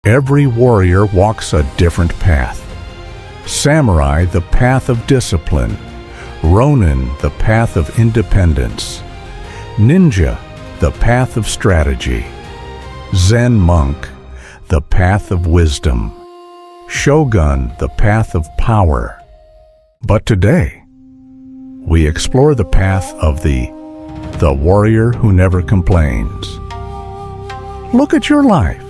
Every warrior walks a different path. Samurai, the path of discipline. Ronin, the path of independence. Ninja, the path of strategy. Zen monk, the path of wisdom. Shogun, the path of power. But today, we explore the path of the warrior who never complains. Look at your life.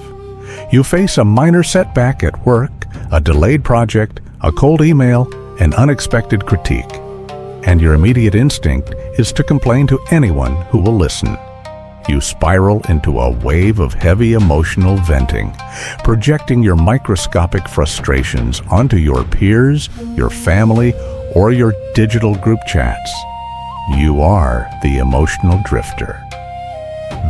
You face a minor setback at work, a delayed project, a cold email, an unexpected critique. And your immediate instinct is to complain to anyone who will listen. You spiral into a wave of heavy emotional venting, projecting your microscopic frustrations onto your peers, your family, or your digital group chats. You are the emotional drifter.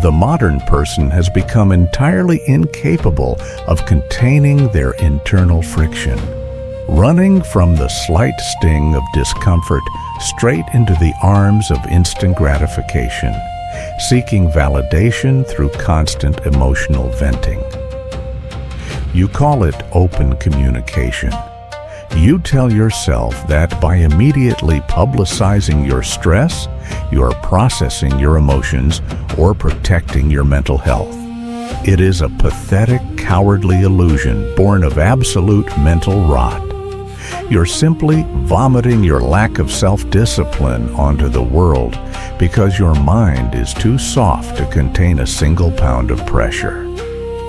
The modern person has become entirely incapable of containing their internal friction, running from the slight sting of discomfort straight into the arms of instant gratification, seeking validation through constant emotional venting. You call it open communication. You tell yourself that by immediately publicizing your stress, you are processing your emotions or protecting your mental health. It is a pathetic, cowardly illusion born of absolute mental rot. You're simply vomiting your lack of self-discipline onto the world because your mind is too soft to contain a single pound of pressure.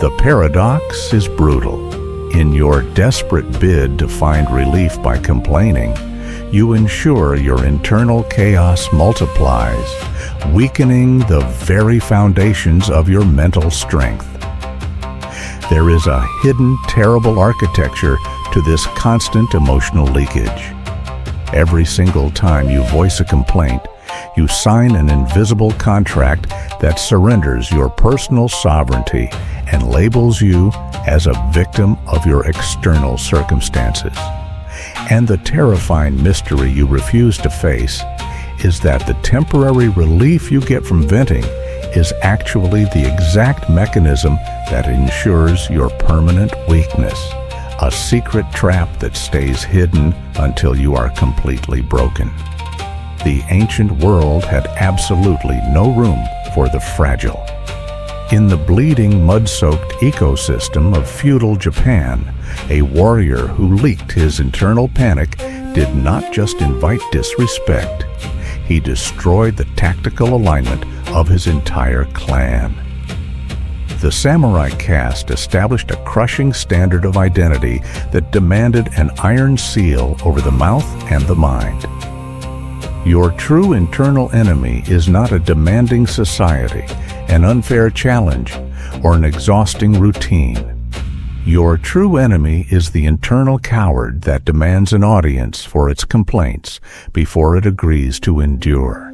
The paradox is brutal. In your desperate bid to find relief by complaining, you ensure your internal chaos multiplies, weakening the very foundations of your mental strength. There is a hidden, terrible architecture to this constant emotional leakage. Every single time you voice a complaint, you sign an invisible contract that surrenders your personal sovereignty and labels you as a victim of your external circumstances. And the terrifying mystery you refuse to face is that the temporary relief you get from venting is actually the exact mechanism that ensures your permanent weakness, a secret trap that stays hidden until you are completely broken. The ancient world had absolutely no room for the fragile. In the bleeding, mud-soaked ecosystem of feudal Japan, a warrior who leaked his internal panic did not just invite disrespect. He destroyed the tactical alignment of his entire clan. The samurai caste established a crushing standard of identity that demanded an iron seal over the mouth and the mind. Your true internal enemy is not a demanding society, an unfair challenge, or an exhausting routine. Your true enemy is the internal coward that demands an audience for its complaints before it agrees to endure.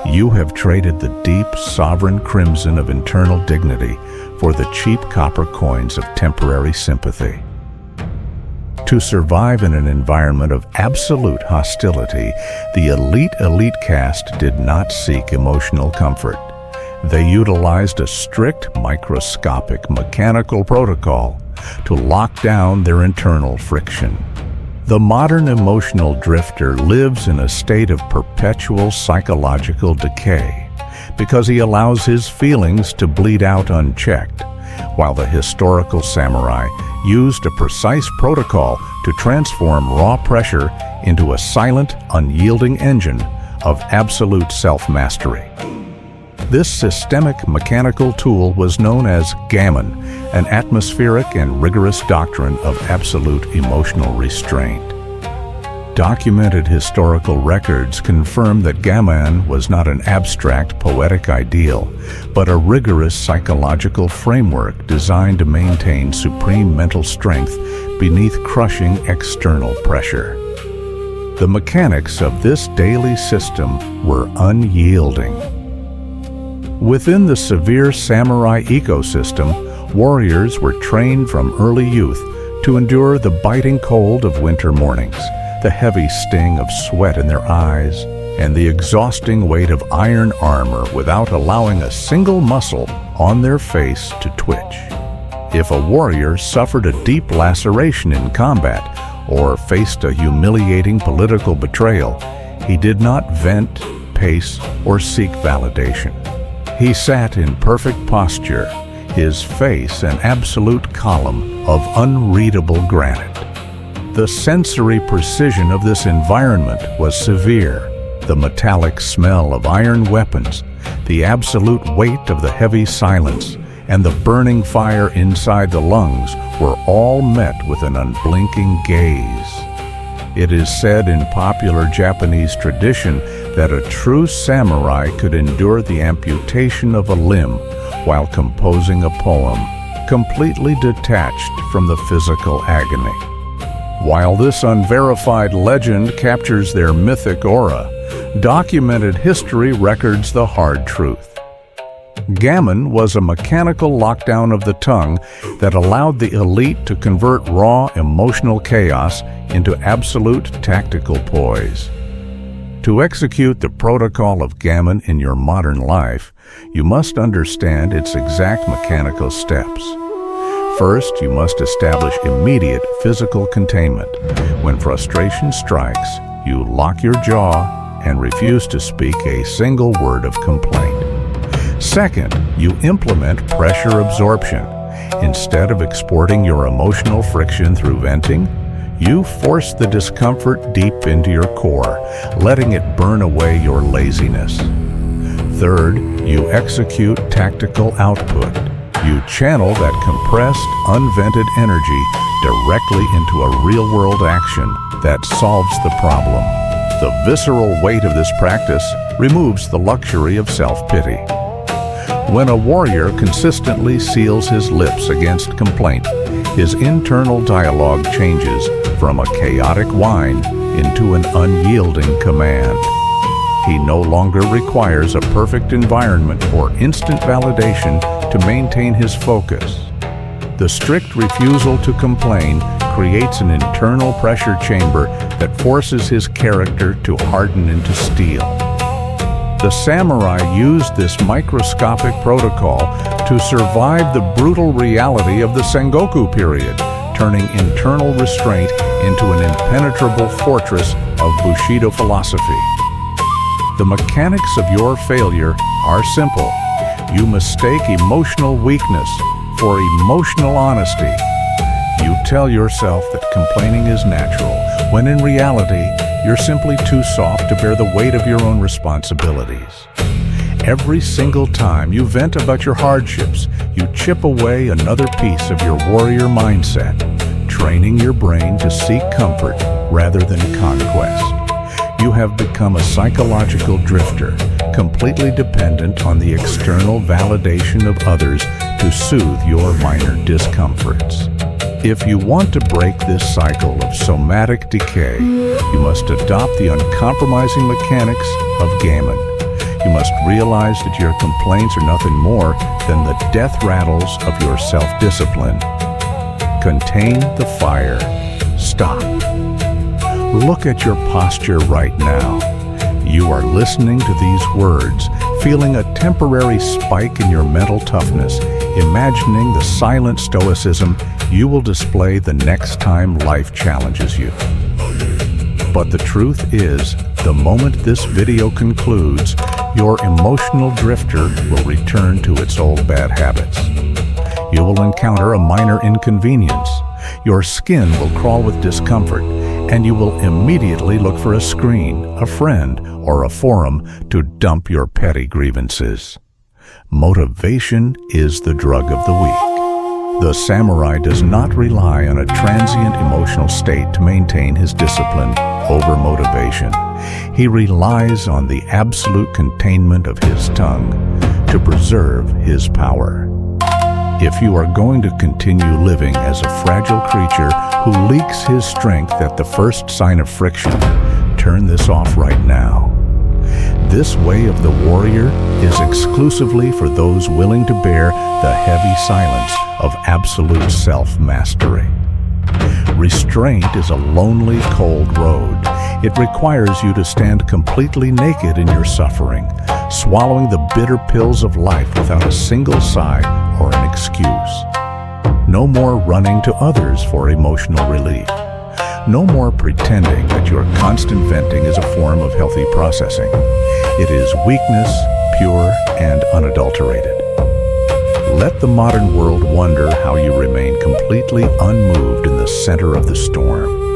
You have traded the deep, sovereign crimson of internal dignity for the cheap copper coins of temporary sympathy. To survive in an environment of absolute hostility, the elite caste did not seek emotional comfort. They utilized a strict, microscopic, mechanical protocol to lock down their internal friction. The modern emotional drifter lives in a state of perpetual psychological decay because he allows his feelings to bleed out unchecked, while the historical samurai used a precise protocol to transform raw pressure into a silent, unyielding engine of absolute self-mastery. This systemic mechanical tool was known as Gaman, an atmospheric and rigorous doctrine of absolute emotional restraint. Documented historical records confirm that Gaman was not an abstract poetic ideal, but a rigorous psychological framework designed to maintain supreme mental strength beneath crushing external pressure. The mechanics of this daily system were unyielding. Within the severe samurai ecosystem, warriors were trained from early youth to endure the biting cold of winter mornings, the heavy sting of sweat in their eyes, and the exhausting weight of iron armor without allowing a single muscle on their face to twitch. If a warrior suffered a deep laceration in combat or faced a humiliating political betrayal, he did not vent, pace, or seek validation. He sat in perfect posture, his face an absolute column of unreadable granite. The sensory precision of this environment was severe. The metallic smell of iron weapons, the absolute weight of the heavy silence, and the burning fire inside the lungs were all met with an unblinking gaze. It is said in popular Japanese tradition that a true samurai could endure the amputation of a limb while composing a poem, completely detached from the physical agony. While this unverified legend captures their mythic aura, documented history records the hard truth. Gaman was a mechanical lockdown of the tongue that allowed the elite to convert raw emotional chaos into absolute tactical poise. To execute the protocol of Gaman in your modern life, you must understand its exact mechanical steps. First, you must establish immediate physical containment. When frustration strikes, you lock your jaw and refuse to speak a single word of complaint. Second, you implement pressure absorption. Instead of exporting your emotional friction through venting, you force the discomfort deep into your core, letting it burn away your laziness. Third, you execute tactical output. You channel that compressed, unvented energy directly into a real-world action that solves the problem. The visceral weight of this practice removes the luxury of self-pity. When a warrior consistently seals his lips against complaint, his internal dialogue changes from a chaotic whine into an unyielding command. He no longer requires a perfect environment or instant validation to maintain his focus. The strict refusal to complain creates an internal pressure chamber that forces his character to harden into steel. The samurai used this microscopic protocol to survive the brutal reality of the Sengoku period, turning internal restraint into an impenetrable fortress of Bushido philosophy. The mechanics of your failure are simple. You mistake emotional weakness for emotional honesty. You tell yourself that complaining is natural, when in reality, you're simply too soft to bear the weight of your own responsibilities. Every single time you vent about your hardships, you chip away another piece of your warrior mindset, training your brain to seek comfort rather than conquest. You have become a psychological drifter, completely dependent on the external validation of others to soothe your minor discomforts. If you want to break this cycle of somatic decay, you must adopt the uncompromising mechanics of Gaman. You must realize that your complaints are nothing more than the death rattles of your self-discipline. Contain the fire. Stop. Look at your posture right now. You are listening to these words, feeling a temporary spike in your mental toughness, imagining the silent stoicism you will display the next time life challenges you. But the truth is, the moment this video concludes, your emotional drifter will return to its old bad habits. You will encounter a minor inconvenience. Your skin will crawl with discomfort, and you will immediately look for a screen, a friend, or a forum to dump your petty grievances. Motivation is the drug of the weak. The samurai does not rely on a transient emotional state to maintain his discipline over motivation. He relies on the absolute containment of his tongue to preserve his power. If you are going to continue living as a fragile creature who leaks his strength at the first sign of friction, turn this off right now. This way of the warrior is exclusively for those willing to bear the heavy silence of absolute self-mastery. Restraint is a lonely, cold road. It requires you to stand completely naked in your suffering, swallowing the bitter pills of life without a single sigh or an excuse. No more running to others for emotional relief. No more pretending that your constant venting is a form of healthy processing. It is weakness, pure and unadulterated. Let the modern world wonder how you remain completely unmoved in the center of the storm.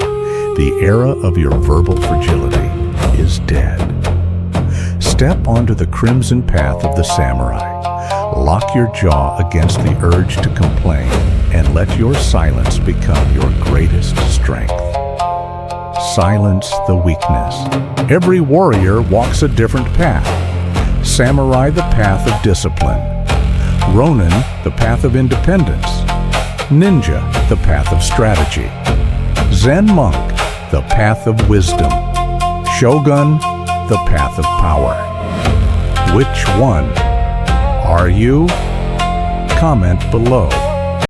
The era of your verbal fragility is dead. Step onto the crimson path of the samurai. Lock your jaw against the urge to complain and let your silence become your greatest strength. Silence the weakness. Every warrior walks a different path. Samurai, the path of discipline. Ronin, the path of independence. Ninja, the path of strategy. Zen monk, the path of wisdom. Shogun, the path of power. Which one are you? Comment below.